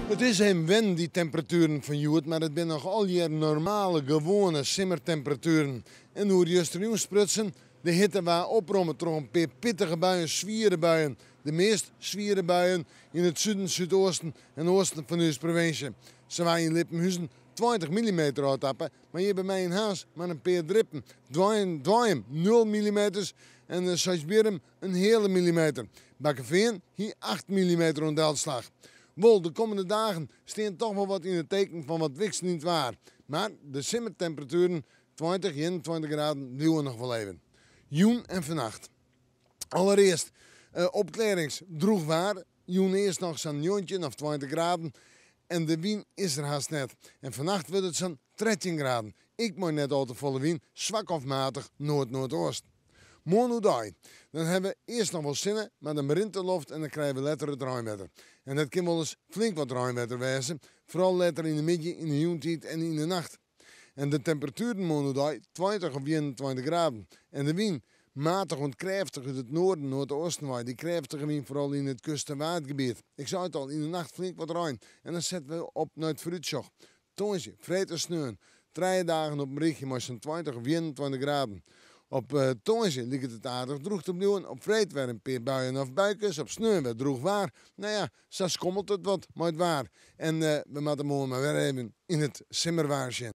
Het is hem wen die temperaturen van Joet, maar het zijn nog al je normale, gewone simmertemperaturen. En hoe juist erin sprutsen, de hitte waar oprommen door een paar pittige buien, zwiere buien. De meest zwiere buien in het zuiden, zuidoosten en oosten van onze provincie. Ze waren in Lippenhuizen 20 mm uittappen, maar hier bij mij in huis maar een paar drippen. Dwaaien 0 mm en Sijsberum een hele millimeter. Bakkeveen hier 8 mm rond uitslag. Wel, de komende dagen staan toch wel wat in het teken van wat wiks niet waar. Maar de simmertemperaturen 20, 21 graden duwen nog wel even. Joen en vannacht. Allereerst opklarings droeg waar. Joen eerst nog zo'n jontje of 20 graden. En de wien is er haast net. En vannacht wordt het zo'n 13 graden. Ik moet net al te volle wien, zwak of matig, noord-noordoost. Morgen dan hebben we eerst nog wel zinnen, maar dan begint de loft en dan krijgen we letter het ruimwetter. En dat kan wel eens flink wat ruimwetter wezen, vooral letter in de middag, in de joentijd en in de nacht. En de temperaturen morgen 20 of 21 graden. En de wind matig en krachtig uit het noorden, noordoosten waait. Die krachtige wind vooral in het kust- en waardgebied. Ik zei het al, in de nacht flink wat ruim. En dan zetten we op naar het vooruitzicht. Tonsje, vreed en sneeuwen. 3 dagen op een richtje maar zo'n 20 of 21 graden. Op Tonsje ligt het aardig droeg te blijven. Op vreed werden een paar buien of buikjes. Op sneeuw werd droeg waar. Nou ja, zo schommelt het wat, maar het waar. En we moeten morgen maar weer even in het simmerwaarsje.